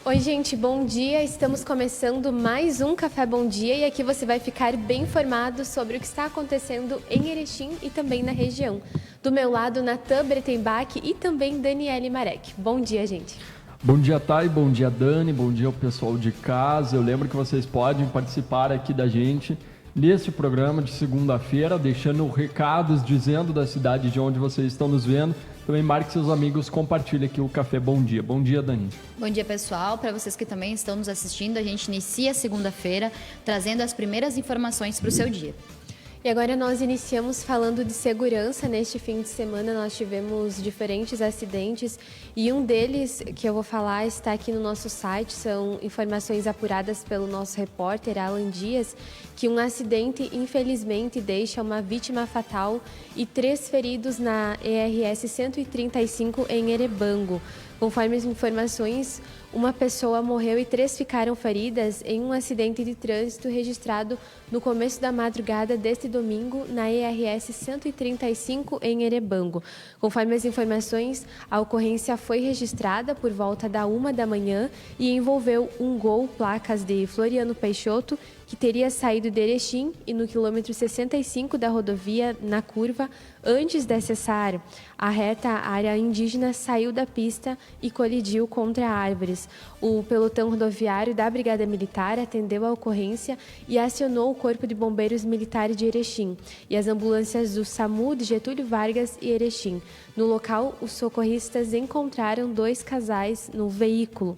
Oi, gente, bom dia. Estamos começando mais um Café Bom Dia e aqui você vai ficar bem informado sobre o que está acontecendo em Erechim e também na região. Do meu lado, Natan Bretenbach e também Daniele Marek. Bom dia, gente. Bom dia, Thay, bom dia, Dani, bom dia ao pessoal de casa. Eu lembro que vocês podem participar aqui da gente neste programa de segunda-feira, deixando recados, dizendo da cidade de onde vocês estão nos vendo. Também marque seus amigos, compartilhe aqui o Café Bom Dia. Bom dia, Dani. Bom dia, pessoal. Para vocês que também estão nos assistindo, a gente inicia a segunda-feira trazendo as primeiras informações para o seu dia. E agora nós iniciamos falando de segurança. Neste fim de semana nós tivemos diferentes acidentes e um deles que eu vou falar está aqui no nosso site. São informações apuradas pelo nosso repórter Alan Dias, que um acidente infelizmente deixa uma vítima fatal e 3 feridos na ERS 135 em Erebango. Conforme as informações, uma pessoa morreu e 3 ficaram feridas em um acidente de trânsito registrado no começo da madrugada deste domingo na ERS 135 em Erebango. Conforme as informações, a ocorrência foi registrada por volta da 1 da manhã e envolveu um Gol placas de Floriano Peixoto, que teria saído de Erechim e no quilômetro 65 da rodovia, na curva, antes de acessar a reta, a área indígena saiu da pista e colidiu contra árvores. O pelotão rodoviário da Brigada Militar atendeu a ocorrência e acionou o Corpo de Bombeiros Militares de Erechim e as ambulâncias do SAMU de Getúlio Vargas e Erechim. No local, os socorristas encontraram 2 casais no veículo.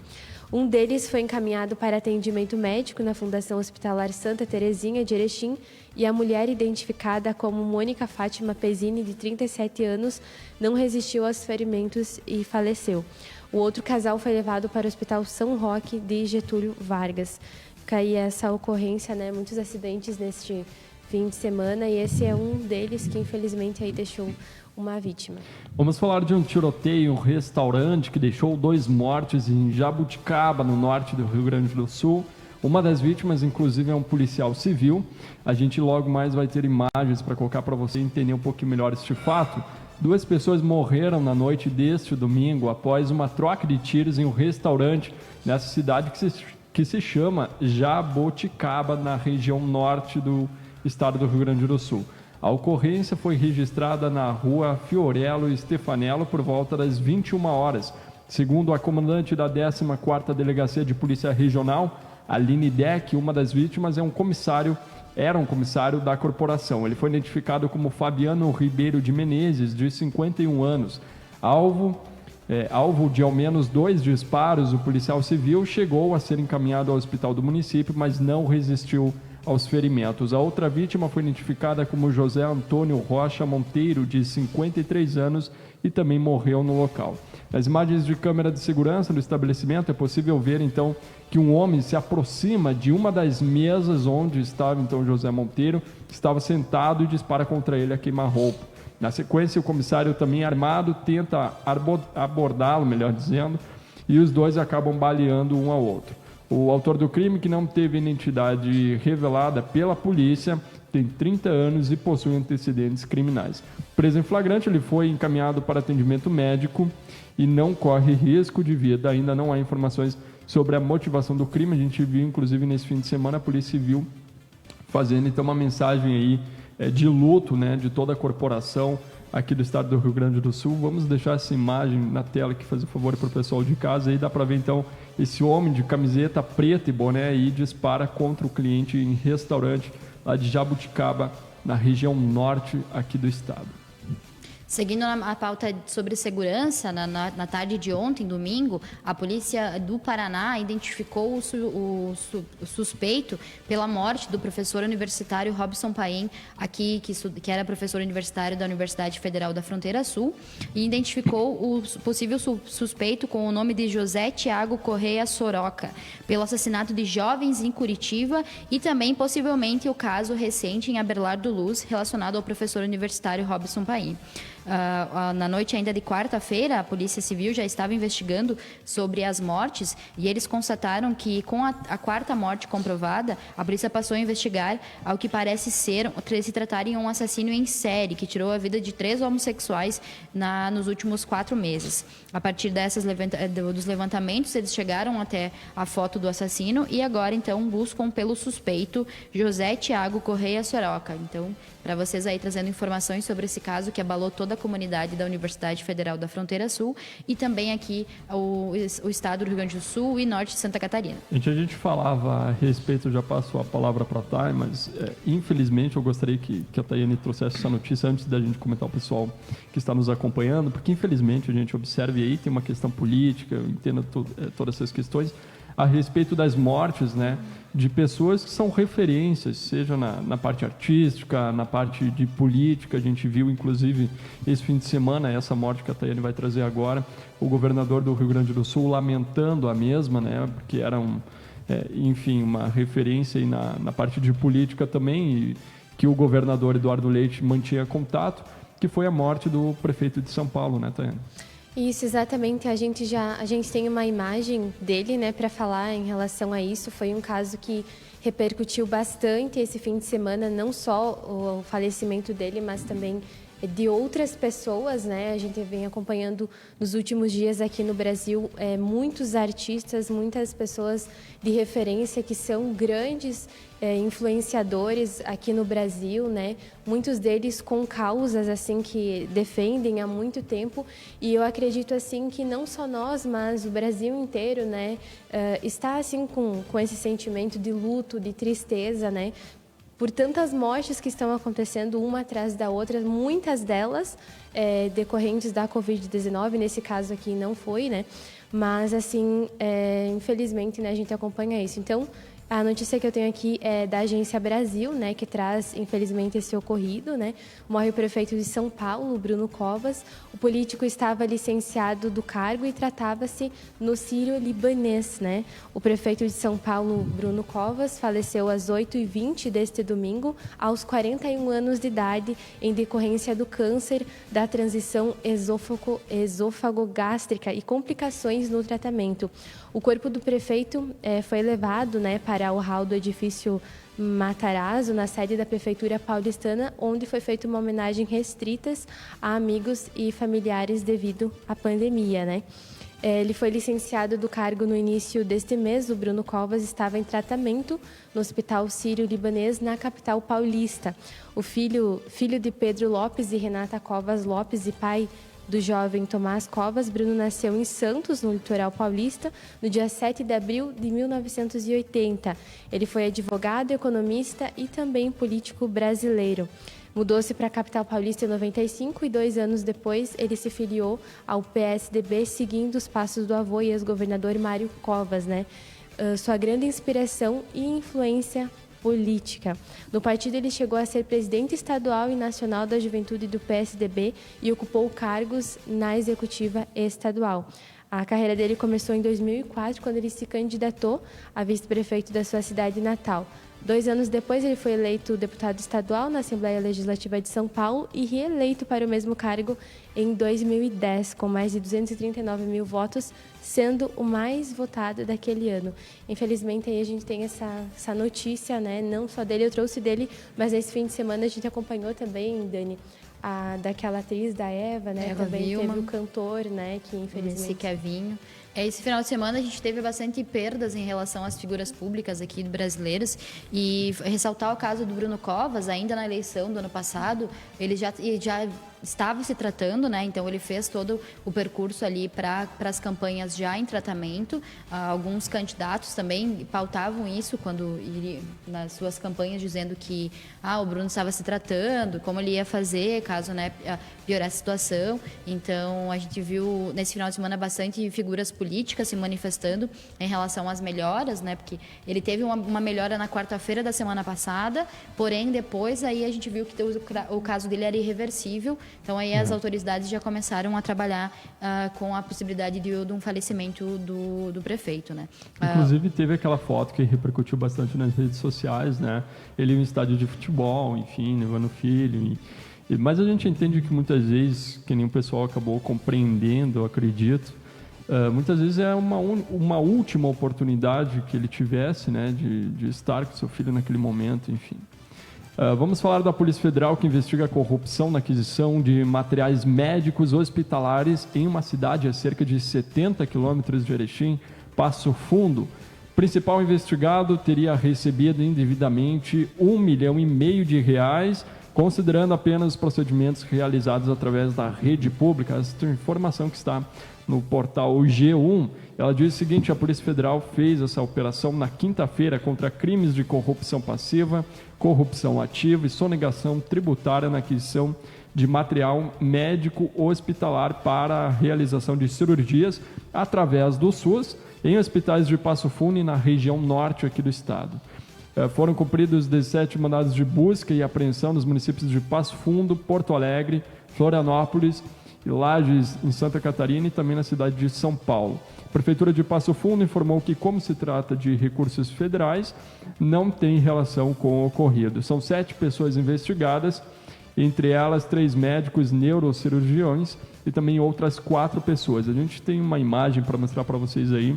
Um deles foi encaminhado para atendimento médico na Fundação Hospitalar Santa Terezinha de Erechim e a mulher, identificada como Mônica Fátima Pezzini, de 37 anos, não resistiu aos ferimentos e faleceu. O outro casal foi levado para o Hospital São Roque de Getúlio Vargas. Fica aí essa ocorrência, né? Muitos acidentes neste fim de semana e esse é um deles que infelizmente aí deixou uma vítima. Vamos falar de um tiroteio em um restaurante que deixou 2 mortes em Jabuticaba, no norte do Rio Grande do Sul. Uma das vítimas, inclusive, é um policial civil. A gente logo mais vai ter imagens para colocar para você entender um pouquinho melhor este fato. 2 pessoas morreram na noite deste domingo após uma troca de tiros em um restaurante nessa cidade que se chama Jaboticaba, na região norte do estado do Rio Grande do Sul. A ocorrência foi registrada na rua Fiorello e Stefanello por volta das 21 horas. Segundo a comandante da 14ª Delegacia de Polícia Regional, Aline Deck, uma das vítimas era um comissário da corporação. Ele foi identificado como Fabiano Ribeiro de Menezes, de 51 anos. Alvo de ao menos 2 disparos, o policial civil chegou a ser encaminhado ao hospital do município, mas não resistiu aos ferimentos. A outra vítima foi identificada como José Antônio Rocha Monteiro, de 53 anos, e também morreu no local. Nas imagens de câmera de segurança do estabelecimento é possível ver então que um homem se aproxima de uma das mesas onde estava então José Monteiro, que estava sentado, e dispara contra ele a queima-roupa. Na sequência, o comissário, também armado, tenta abordá-lo, melhor dizendo, e os dois acabam baleando um ao outro. O autor do crime, que não teve identidade revelada pela polícia, tem 30 anos e possui antecedentes criminais. Preso em flagrante, ele foi encaminhado para atendimento médico e não corre risco de vida. Ainda não há informações sobre a motivação do crime. A gente viu, inclusive, nesse fim de semana, a Polícia Civil fazendo então uma mensagem aí de luto, né, de toda a corporação aqui do estado do Rio Grande do Sul. Vamos deixar essa imagem na tela aqui, fazer um favor para o pessoal de casa. Aí dá para ver então esse homem de camiseta preta e boné aí dispara contra o cliente em restaurante lá de Jabuticaba, na região norte aqui do estado. Seguindo a pauta sobre segurança, na tarde de ontem, domingo, a polícia do Paraná identificou o suspeito pela morte do professor universitário Robson Paim, aqui, que era professor universitário da Universidade Federal da Fronteira Sul, e identificou o possível suspeito com o nome de José Tiago Correia Soroca, pelo assassinato de jovens em Curitiba e também, possivelmente, o caso recente em Abelardo Luz, relacionado ao professor universitário Robson Paim. na noite ainda de quarta-feira, a Polícia Civil já estava investigando sobre as mortes e eles constataram que com a quarta morte comprovada, a polícia passou a investigar ao que parece se tratar de um assassino em série que tirou a vida de 3 homossexuais nos últimos 4 meses. A partir dos levantamentos, eles chegaram até a foto do assassino e agora, então, buscam pelo suspeito José Tiago Correia Soroca. Então, para vocês aí trazendo informações sobre esse caso que abalou toda a comunidade da Universidade Federal da Fronteira Sul e também aqui o estado do Rio Grande do Sul e norte de Santa Catarina. A gente falava a respeito, já passou a palavra para a Thay, mas infelizmente eu gostaria que a Tayane trouxesse essa notícia antes da gente comentar o pessoal que está nos acompanhando, porque infelizmente a gente observa aí, tem uma questão política, eu entendo todas essas questões, a respeito das mortes, né, de pessoas que são referências, seja na parte artística, na parte de política. A gente viu, inclusive, esse fim de semana, essa morte que a Tayane vai trazer agora, o governador do Rio Grande do Sul lamentando a mesma, né, porque era enfim, uma referência aí na parte de política também, e que o governador Eduardo Leite mantinha contato, que foi a morte do prefeito de São Paulo, né, Tayane? Isso, exatamente. A gente tem uma imagem dele, né, para falar em relação a isso. Foi um caso que repercutiu bastante esse fim de semana, não só o falecimento dele, mas também de outras pessoas, né? A gente vem acompanhando nos últimos dias aqui no Brasil muitos artistas, muitas pessoas de referência que são grandes influenciadores aqui no Brasil, né? Muitos deles com causas assim que defendem há muito tempo, e eu acredito assim que não só nós, mas o Brasil inteiro, né, está assim com esse sentimento de luto, de tristeza, né? Por tantas mortes que estão acontecendo uma atrás da outra, muitas delas decorrentes da Covid-19, nesse caso aqui não foi, né? Mas, assim, infelizmente, né, a gente acompanha isso. Então, a notícia que eu tenho aqui é da Agência Brasil, né, que traz, infelizmente, esse ocorrido, né? Morre o prefeito de São Paulo, Bruno Covas. O político estava licenciado do cargo e tratava-se no sírio-libanês, né? O prefeito de São Paulo, Bruno Covas, faleceu às 8h20 deste domingo, aos 41 anos de idade, em decorrência do câncer da transição esôfago-gástrica e complicações no tratamento. O corpo do prefeito foi levado, né, para o hall do edifício Matarazzo, na sede da Prefeitura paulistana, onde foi feita uma homenagem restritas a amigos e familiares devido à pandemia, né? Ele foi licenciado do cargo no início deste mês. O Bruno Covas estava em tratamento no Hospital Sírio-Libanês, na capital paulista. O filho de Pedro Lopes e Renata Covas Lopes e pai do jovem Tomás Covas, Bruno nasceu em Santos, no litoral paulista, no dia 7 de abril de 1980. Ele foi advogado, economista e também político brasileiro. Mudou-se para a capital paulista em 95 e 2 anos depois ele se filiou ao PSDB, seguindo os passos do avô e ex-governador Mário Covas, né? Sua grande inspiração e influência política. No partido, ele chegou a ser presidente estadual e nacional da juventude do PSDB e ocupou cargos na executiva estadual. A carreira dele começou em 2004, quando ele se candidatou a vice-prefeito da sua cidade natal. 2 anos depois, ele foi eleito deputado estadual na Assembleia Legislativa de São Paulo e reeleito para o mesmo cargo em 2010, com mais de 239 mil votos, sendo o mais votado daquele ano. Infelizmente, aí a gente tem essa notícia, né? Não só dele, eu trouxe dele, mas esse fim de semana a gente acompanhou também, Dani, daquela atriz da Eva, né? Eva também Vilma. Teve o cantor, né? Que infelizmente... Esse Kevinho. Esse final de semana a gente teve bastante perdas em relação às figuras públicas aqui brasileiras, e ressaltar o caso do Bruno Covas. Ainda na eleição do ano passado, ele já estava se tratando, né? Então ele fez todo o percurso ali para as campanhas já em tratamento. Alguns candidatos também pautavam isso quando nas suas campanhas, dizendo que o Bruno estava se tratando, como ele ia fazer caso, né, piorar a situação. Então a gente viu nesse final de semana bastante figuras políticas se manifestando em relação às melhoras, né? Porque ele teve uma melhora na quarta-feira da semana passada, porém depois aí a gente viu que o caso dele era irreversível. Então aí as autoridades já começaram a trabalhar com a possibilidade de um falecimento do prefeito, né? Inclusive teve aquela foto que repercutiu bastante nas redes sociais, né? Ele em um estádio de futebol, enfim, levando o filho Mas a gente entende que muitas vezes, que nem o pessoal acabou compreendendo, eu acredito, muitas vezes é uma última oportunidade que ele tivesse, né, de estar com seu filho naquele momento, enfim. Vamos falar da Polícia Federal, que investiga a corrupção na aquisição de materiais médicos hospitalares em uma cidade a cerca de 70 quilômetros de Erechim, Passo Fundo. O principal investigado teria recebido indevidamente R$1,5 milhão, considerando apenas os procedimentos realizados através da rede pública. Essa informação que está no portal G1, ela diz o seguinte: a Polícia Federal fez essa operação na quinta-feira contra crimes de corrupção passiva, corrupção ativa e sonegação tributária na aquisição de material médico hospitalar para a realização de cirurgias através do SUS em hospitais de Passo Fundo e na região norte aqui do estado. Foram cumpridos 17 mandados de busca e apreensão nos municípios de Passo Fundo, Porto Alegre, Florianópolis e Lages, em Santa Catarina, e também na cidade de São Paulo. A Prefeitura de Passo Fundo informou que, como se trata de recursos federais, não tem relação com o ocorrido. São 7 pessoas investigadas, entre elas 3 médicos neurocirurgiões e também outras 4 pessoas. A gente tem uma imagem para mostrar para vocês aí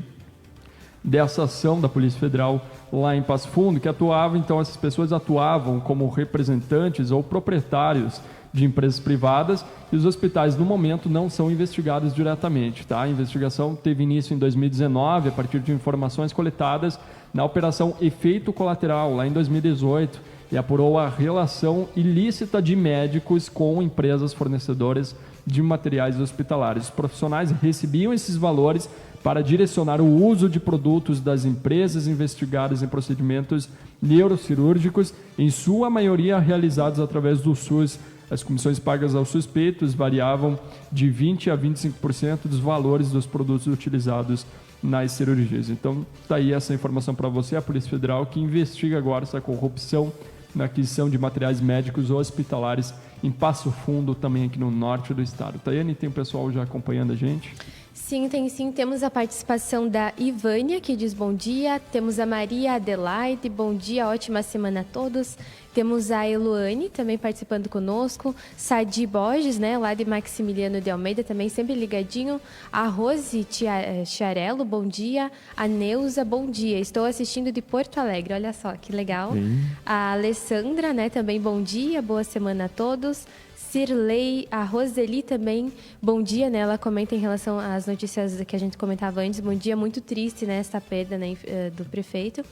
dessa ação da Polícia Federal lá em Passo Fundo, que atuava, então essas pessoas atuavam como representantes ou proprietários de empresas privadas, e os hospitais no momento não são investigados diretamente, tá? A investigação teve início em 2019 a partir de informações coletadas na Operação Efeito Colateral lá em 2018 e apurou a relação ilícita de médicos com empresas fornecedoras de materiais hospitalares. Os profissionais recebiam esses valores para direcionar o uso de produtos das empresas investigadas em procedimentos neurocirúrgicos, em sua maioria realizados através do SUS. As comissões pagas aos suspeitos variavam de 20% a 25% dos valores dos produtos utilizados nas cirurgias. Então, está aí essa informação para você, a Polícia Federal, que investiga agora essa corrupção na aquisição de materiais médicos hospitalares em Passo Fundo, também aqui no norte do estado. Tayane, tem o pessoal já acompanhando a gente? Sim, tem sim. Temos a participação da Ivânia, que diz bom dia. Temos a Maria Adelaide, bom dia, ótima semana a todos. Temos a Eluane, também participando conosco. Sadi Borges, né, lá de Maximiliano de Almeida, também sempre ligadinho. A Rose Chiarello, bom dia. A Neuza, bom dia. Estou assistindo de Porto Alegre, olha só, que legal. Sim. A Alessandra, né, também bom dia, boa semana a todos. Cirlei, a Roseli também, bom dia, né? Ela comenta em relação às notícias que a gente comentava antes. Bom dia, muito triste, né? Esta perda, né, do prefeito.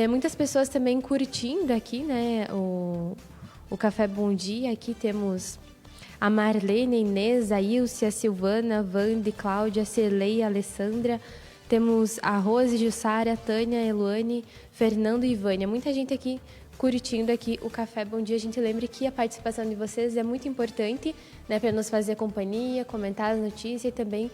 Muitas pessoas também curtindo aqui, né? O Café Bom Dia. Aqui temos a Marlene, a Inês, a Ilse, a Silvana, a Vande, Cláudia, a Cirlei, a Alessandra. Temos a Rose, Jussara, a Tânia, a Eluane, Fernando e Ivânia. Muita gente aqui curtindo aqui o Café Bom Dia. A gente lembra que a participação de vocês é muito importante, né, para nos fazer companhia, comentar as notícias e também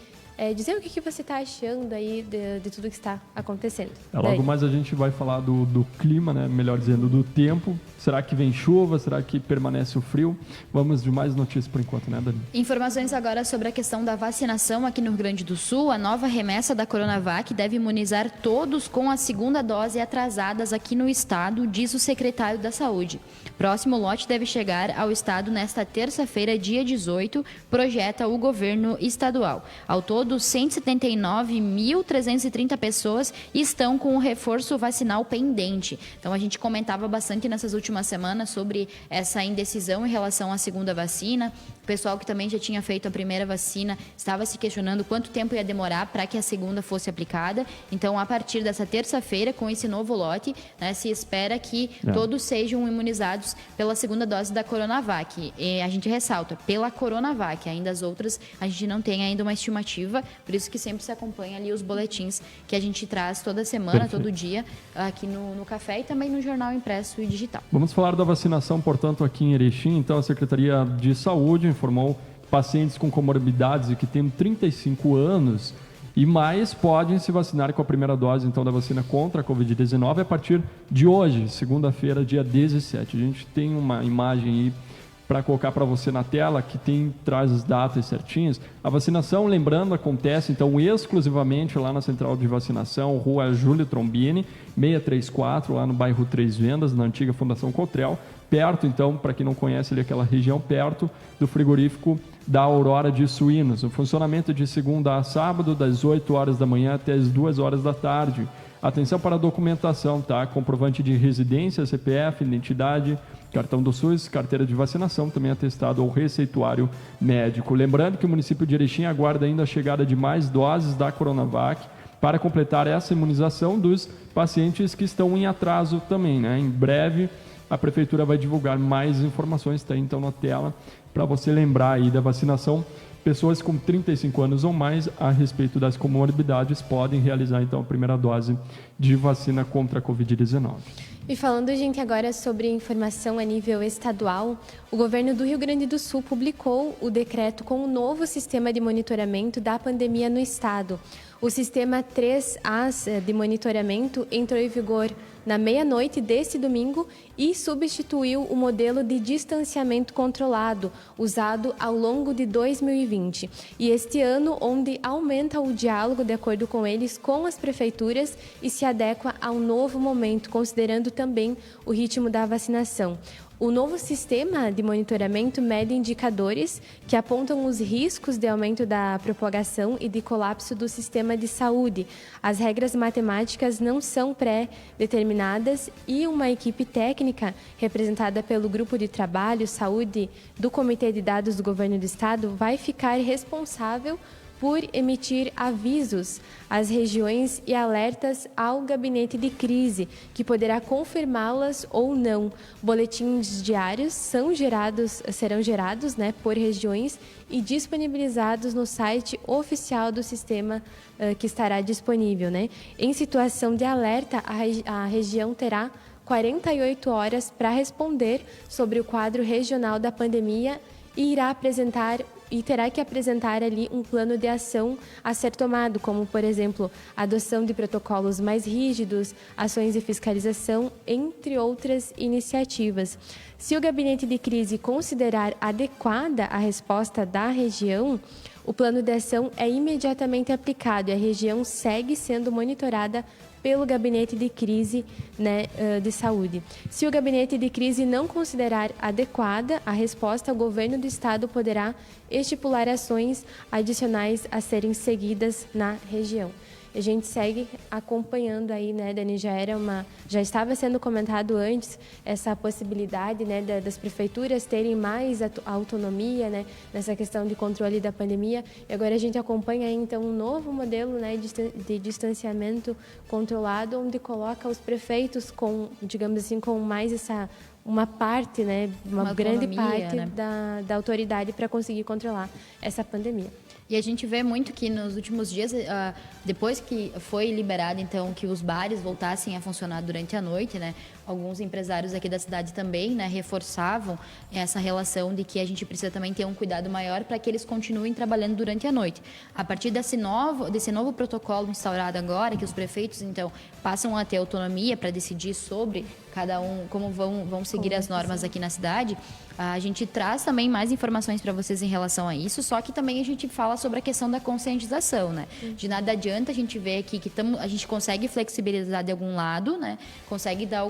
dizer o que você está achando aí de tudo que está acontecendo. Logo mais a gente vai falar do clima, né, melhor dizendo, do tempo. Será que vem chuva? Será que permanece o frio? Vamos de mais notícias por enquanto, né, Dani? Informações agora sobre a questão da vacinação aqui no Rio Grande do Sul. A nova remessa da Coronavac deve imunizar todos com a segunda dose atrasadas aqui no estado, diz o secretário da Saúde. Próximo lote deve chegar ao estado nesta terça-feira, dia 18, projeta o governo estadual. Ao todo, 179.330 pessoas estão com o reforço vacinal pendente. Então, a gente comentava bastante nessas últimas semanas sobre essa indecisão em relação à segunda vacina. O pessoal que também já tinha feito a primeira vacina estava se questionando quanto tempo ia demorar para que a segunda fosse aplicada. Então, a partir dessa terça-feira, com esse novo lote, né, se espera que todos sejam imunizados pela segunda dose da Coronavac. E a gente ressalta, pela Coronavac. Ainda as outras, a gente não tem ainda uma estimativa, por isso que sempre se acompanha ali os boletins que a gente traz toda semana, todo dia, aqui no Café e também no jornal impresso e digital. Vamos falar da vacinação, portanto, aqui em Erechim. Então, a Secretaria de Saúde informou pacientes com comorbidades e que têm 35 anos e mais podem se vacinar com a primeira dose, então, da vacina contra a Covid-19 a partir de hoje, segunda-feira, dia 17. A gente tem uma imagem aí para colocar para você na tela, que traz as datas certinhas. A vacinação, lembrando, acontece então exclusivamente lá na central de vacinação, Rua Júlio Trombini, 634, lá no bairro Três Vendas, na antiga Fundação Cotrel, perto, então, para quem não conhece ali aquela região, perto do frigorífico da Aurora de Suínos. O funcionamento é de segunda a sábado, das 8 horas da manhã até as 2 horas da tarde. Atenção para a documentação, tá? Comprovante de residência, CPF, identidade, cartão do SUS, carteira de vacinação, também atestado ou receituário médico. Lembrando que o município de Erechim aguarda ainda a chegada de mais doses da Coronavac para completar essa imunização dos pacientes que estão em atraso também, né? Em breve, a Prefeitura vai divulgar mais informações, está então na tela, para você lembrar aí da vacinação. Pessoas com 35 anos ou mais, a respeito das comorbidades, podem realizar então a primeira dose de vacina contra a Covid-19. E falando, gente, agora sobre informação a nível estadual, o governo do Rio Grande do Sul publicou o decreto com o novo sistema de monitoramento da pandemia no estado. O sistema 3As de monitoramento entrou em vigor na meia-noite deste domingo e substituiu o modelo de distanciamento controlado usado ao longo de 2020. E este ano, onde aumenta o diálogo, de acordo com eles, com as prefeituras e se adequa ao novo momento, considerando também o ritmo da vacinação. O novo sistema de monitoramento mede indicadores que apontam os riscos de aumento da propagação e de colapso do sistema de saúde. As regras matemáticas não são pré-determinadas e uma equipe técnica representada pelo Grupo de Trabalho Saúde do Comitê de Dados do Governo do Estado vai ficar responsável por emitir avisos às regiões e alertas ao gabinete de crise, que poderá confirmá-las ou não. Boletins diários serão gerados, por regiões e disponibilizados no site oficial do sistema que estará disponível. Em situação de alerta, a região terá 48 horas para responder sobre o quadro regional da pandemia e terá que apresentar ali um plano de ação a ser tomado, como, por exemplo, adoção de protocolos mais rígidos, ações de fiscalização, entre outras iniciativas. Se o gabinete de crise considerar adequada a resposta da região, o plano de ação é imediatamente aplicado e a região segue sendo monitorada pelo gabinete de crise de saúde. Se o gabinete de crise não considerar adequada a resposta, o governo do estado poderá estipular ações adicionais a serem seguidas na região. A gente segue acompanhando aí, Dani, já estava sendo comentado antes essa possibilidade, das prefeituras terem mais autonomia, nessa questão de controle da pandemia. E agora a gente acompanha aí, então, um novo modelo, de distanciamento controlado, onde coloca os prefeitos com, digamos assim, com mais uma parte, uma grande parte da autoridade para conseguir controlar essa pandemia. E a gente vê muito que nos últimos dias, depois que foi liberado, então, que os bares voltassem a funcionar durante a noite, alguns empresários aqui da cidade também, reforçavam essa relação de que a gente precisa também ter um cuidado maior para que eles continuem trabalhando durante a noite. A partir desse novo protocolo instaurado agora, que os prefeitos, então, passam a ter autonomia para decidir sobre cada um, como vão seguir as normas aqui na cidade, a gente traz também mais informações para vocês em relação a isso, só que também a gente fala sobre a questão da conscientização, De nada adianta a gente ver aqui que a gente consegue flexibilizar de algum lado, consegue dar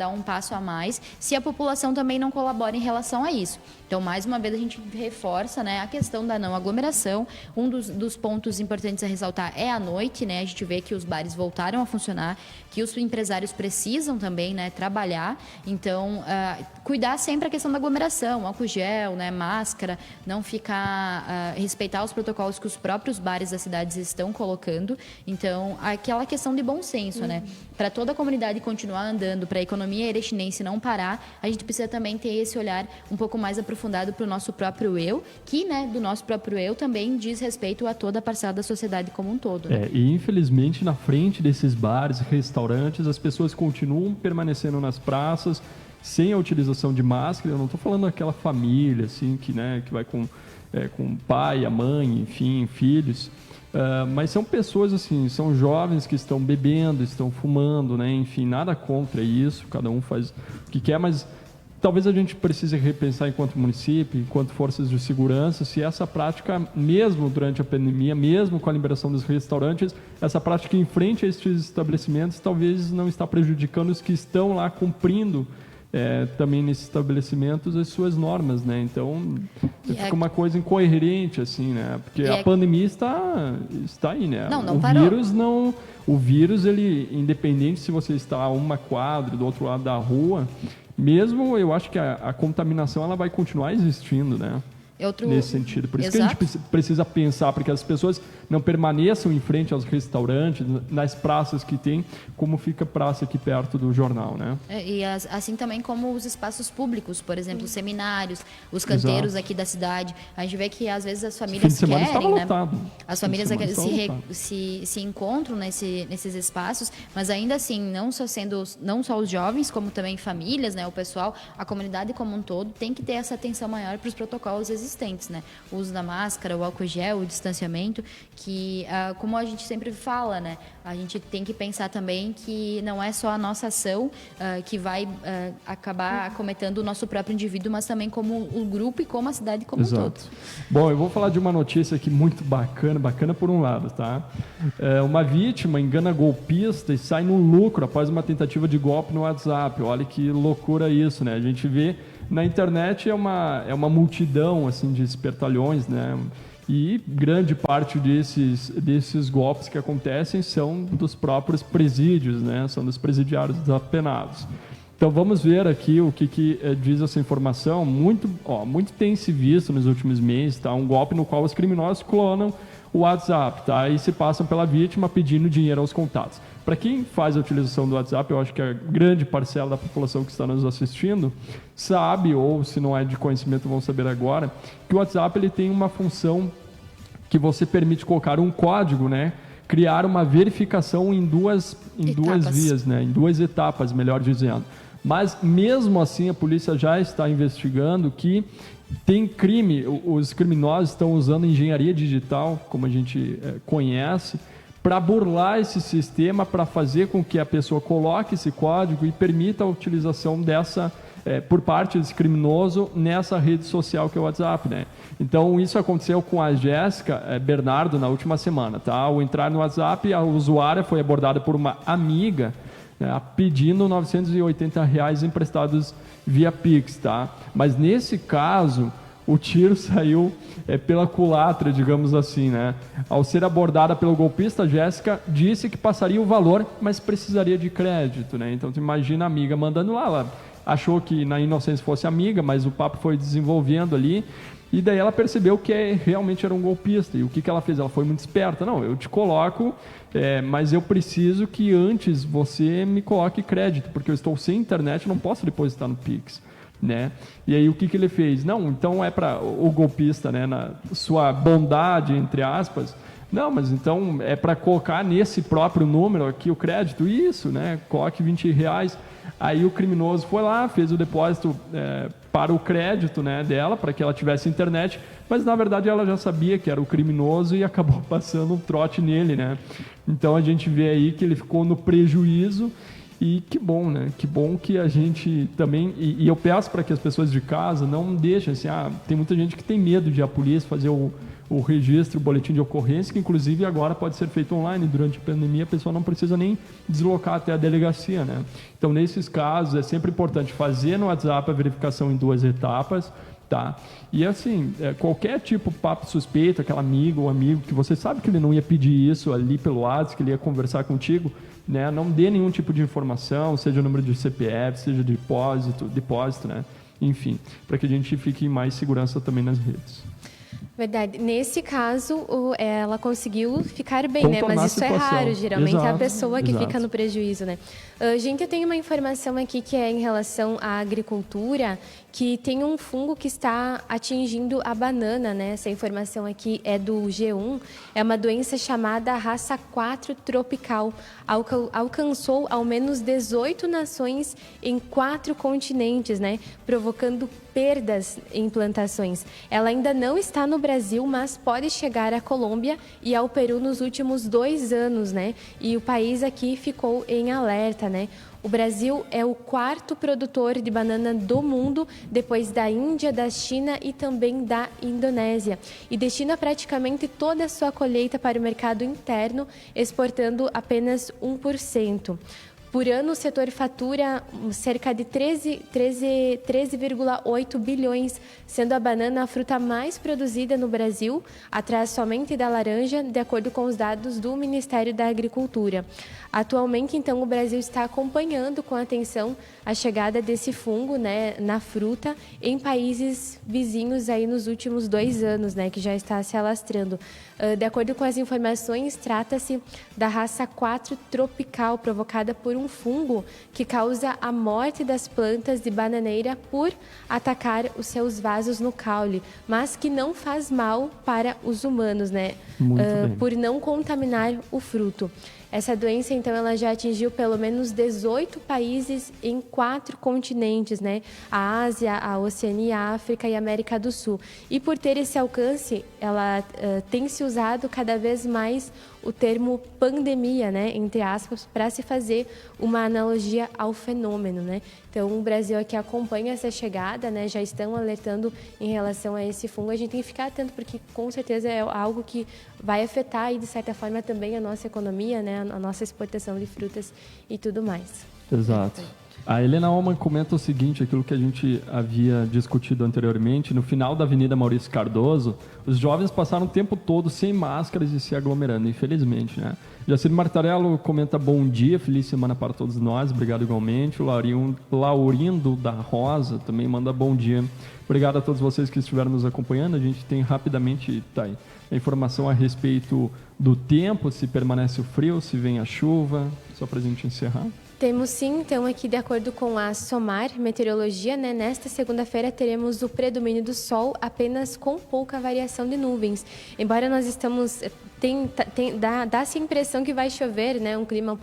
um passo a mais, se a população também não colabora em relação a isso. Então, mais uma vez, a gente reforça, a questão da não aglomeração. Um dos pontos importantes a ressaltar é a noite, A gente vê que os bares voltaram a funcionar, que os empresários precisam também, trabalhar. Então, cuidar sempre a questão da aglomeração, álcool gel, máscara, não ficar, respeitar os protocolos que os próprios bares das cidades estão colocando. Então, aquela questão de bom senso, Para toda a comunidade continuar andando, para a economia erechinense não parar, a gente precisa também ter esse olhar um pouco mais aprofundado para o nosso próprio eu, que, do nosso próprio eu também diz respeito a toda a parcela da sociedade como um todo. E infelizmente, na frente desses bares, restaurantes, as pessoas continuam permanecendo nas praças, sem a utilização de máscara. Eu não estou falando daquela família, assim, que vai com o pai, a mãe, enfim, filhos. Mas são pessoas, assim, são jovens que estão bebendo, estão fumando, enfim, nada contra isso, cada um faz o que quer, mas talvez a gente precise repensar enquanto município, enquanto forças de segurança, se essa prática, mesmo durante a pandemia, mesmo com a liberação dos restaurantes, essa prática em frente a esses estabelecimentos talvez não está prejudicando os que estão lá cumprindo também nesses estabelecimentos as suas normas, né? Então, fica uma coisa incoerente, assim, né? Porque a pandemia está aí, né? Não parou. O vírus, ele, independente se você está a uma quadra do outro lado da rua, mesmo eu acho que a contaminação ela vai continuar existindo, né? Nesse sentido. Por isso que a gente precisa pensar para que as pessoas não permaneçam em frente aos restaurantes, nas praças que tem, como fica a praça aqui perto do jornal, né? E assim também como os espaços públicos, por exemplo, os seminários, os canteiros aqui da cidade. A gente vê que às vezes as famílias querem, né? As famílias se encontram nesses espaços, mas ainda assim, não só os jovens, como também famílias, né? O pessoal, a comunidade como um todo, tem que ter essa atenção maior para os protocolos existentes, né? O uso da máscara, o álcool gel, o distanciamento, que, como a gente sempre fala, né? A gente tem que pensar também que não é só a nossa ação que vai acabar acometendo o nosso próprio indivíduo, mas também como o grupo e como a cidade como um todo. Bom, eu vou falar de uma notícia aqui muito bacana por um lado, tá? Uma vítima engana golpista e sai no lucro após uma tentativa de golpe no WhatsApp. Olha que loucura isso, né? A gente vê na internet é uma multidão assim de espertalhões, né? E grande parte desses golpes que acontecem são dos próprios presídios, né? São dos presidiários desapenados. Então vamos ver aqui o que diz essa informação. Muito tem se visto nos últimos meses, tá? Um golpe no qual os criminosos clonam o WhatsApp, tá? E se passam pela vítima pedindo dinheiro aos contatos. Para quem faz a utilização do WhatsApp, eu acho que a grande parcela da população que está nos assistindo sabe, ou se não é de conhecimento vão saber agora, que o WhatsApp ele tem uma função que você permite colocar um código, né? Criar uma verificação em duas vias, né? Em duas etapas, melhor dizendo. Mas mesmo assim a polícia já está investigando que tem crime, os criminosos estão usando engenharia digital, como a gente conhece, para burlar esse sistema, para fazer com que a pessoa coloque esse código e permita a utilização dessa, por parte desse criminoso, nessa rede social que é o WhatsApp, né? Então, isso aconteceu com a Jéssica Bernardo na última semana, tá? Ao entrar no WhatsApp, a usuária foi abordada por uma amiga, né, pedindo R$ 980 emprestados via Pix, tá? Mas nesse caso, o tiro saiu pela culatra, digamos assim, né? Ao ser abordada pelo golpista, a Jéssica disse que passaria o valor, mas precisaria de crédito, né? Então, tu imagina a amiga mandando lá, ela achou que na inocência fosse amiga, mas o papo foi desenvolvendo ali, e daí ela percebeu que realmente era um golpista. E o que ela fez? Ela foi muito esperta. Não, eu te coloco, mas eu preciso que antes você me coloque crédito, porque eu estou sem internet, não posso depositar no Pix, né? E aí o que ele fez? Não, então é para o golpista, né, na sua bondade, entre aspas, não, mas então é para colocar nesse próprio número aqui o crédito, isso, né? Coloque R$20. Aí o criminoso foi lá, fez o depósito para o crédito, né, dela, para que ela tivesse internet, mas na verdade ela já sabia que era o criminoso e acabou passando um trote nele, né? Então a gente vê aí que ele ficou no prejuízo. E que bom, né? Que bom que a gente também... E eu peço para que as pessoas de casa não deixem assim... tem muita gente que tem medo de ir à polícia fazer o registro, o boletim de ocorrência, que inclusive agora pode ser feito online. Durante a pandemia, a pessoa não precisa nem deslocar até a delegacia, né? Então, nesses casos, é sempre importante fazer no WhatsApp a verificação em 2 etapas, tá? E assim, qualquer tipo de papo suspeito, aquele amigo ou amigo que você sabe que ele não ia pedir isso ali pelo WhatsApp, que ele ia conversar contigo, né? Não dê nenhum tipo de informação, seja o número de CPF, seja de depósito, né? Enfim, para que a gente fique em mais segurança também nas redes. Verdade. Nesse caso, ela conseguiu ficar bem, né? Mas isso é raro, geralmente é a pessoa que fica no prejuízo, né? Gente, eu tenho uma informação aqui que é em relação à agricultura, que tem um fungo que está atingindo a banana, né? Essa informação aqui é do G1, é uma doença chamada raça 4 tropical. Alcançou ao menos 18 nações em 4 continentes, né? Provocando perdas em plantações. Ela ainda não está no Brasil, mas pode chegar à Colômbia e ao Peru nos últimos 2 anos, né? E o país aqui ficou em alerta, né? O Brasil é o quarto produtor de banana do mundo, depois da Índia, da China e também da Indonésia. E destina praticamente toda a sua colheita para o mercado interno, exportando apenas 1%. Por ano, o setor fatura cerca de 13,8 bilhões, sendo a banana a fruta mais produzida no Brasil, atrás somente da laranja, de acordo com os dados do Ministério da Agricultura. Atualmente, então, o Brasil está acompanhando com atenção a chegada desse fungo, né, na fruta em países vizinhos aí nos últimos 2 anos, né, que já está se alastrando. De acordo com as informações, trata-se da raça 4 tropical, provocada por um fungo que causa a morte das plantas de bananeira por atacar os seus vasos no caule, mas que não faz mal para os humanos, né? Por não contaminar o fruto. Essa doença, então, ela já atingiu pelo menos 18 países em 4 continentes, né? A Ásia, a Oceania, a África e a América do Sul. E por ter esse alcance, ela tem se usado cada vez mais o termo pandemia, né? Entre aspas, para se fazer uma analogia ao fenômeno, né? Então, o Brasil aqui acompanha essa chegada, né? Já estão alertando em relação a esse fungo. A gente tem que ficar atento, porque com certeza é algo que vai afetar, aí, de certa forma, também a nossa economia, né? A nossa exportação de frutas e tudo mais. Exato. A Helena Allman comenta o seguinte, aquilo que a gente havia discutido anteriormente: no final da Avenida Maurício Cardoso, os jovens passaram o tempo todo sem máscaras e se aglomerando, infelizmente, né? Jacir Martarello comenta: bom dia, feliz semana para todos nós, obrigado igualmente. O Laurindo da Rosa também manda bom dia. Obrigado a todos vocês que estiveram nos acompanhando. A gente tem rapidamente, tá aí, a informação a respeito do tempo, se permanece o frio, se vem a chuva, só para a gente encerrar. Temos sim, então aqui de acordo com a SOMAR Meteorologia, né, nesta segunda-feira teremos o predomínio do sol apenas com pouca variação de nuvens. Embora nós estamos, dá-se a impressão que vai chover, né, um clima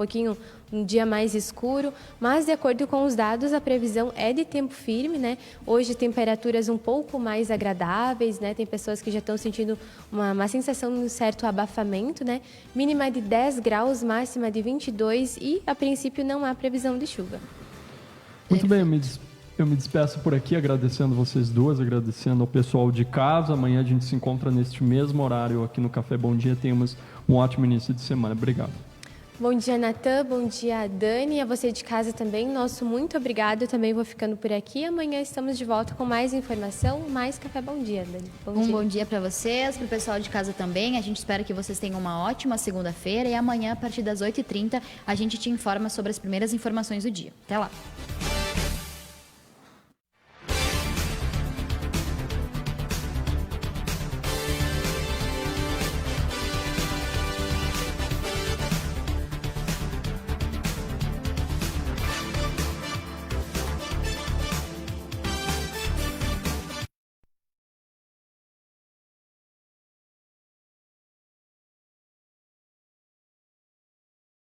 um dia mais escuro, mas de acordo com os dados a previsão é de tempo firme, né? Hoje temperaturas um pouco mais agradáveis, né? Tem pessoas que já estão sentindo uma sensação de um certo abafamento, né? Mínima de 10 graus, máxima de 22 e a princípio não há previsão de chuva. Muito bem, eu me despeço por aqui agradecendo vocês duas, agradecendo ao pessoal de casa. Amanhã a gente se encontra neste mesmo horário aqui no Café Bom Dia. Tenhamos um ótimo início de semana. Obrigado. Bom dia, Natan. Bom dia, Dani. A você de casa também. Nosso muito obrigado. Eu também vou ficando por aqui. Amanhã estamos de volta com mais informação, mais Café Bom Dia, Dani. Bom dia para vocês, para o pessoal de casa também. A gente espera que vocês tenham uma ótima segunda-feira e amanhã, a partir das 8h30, a gente te informa sobre as primeiras informações do dia. Até lá.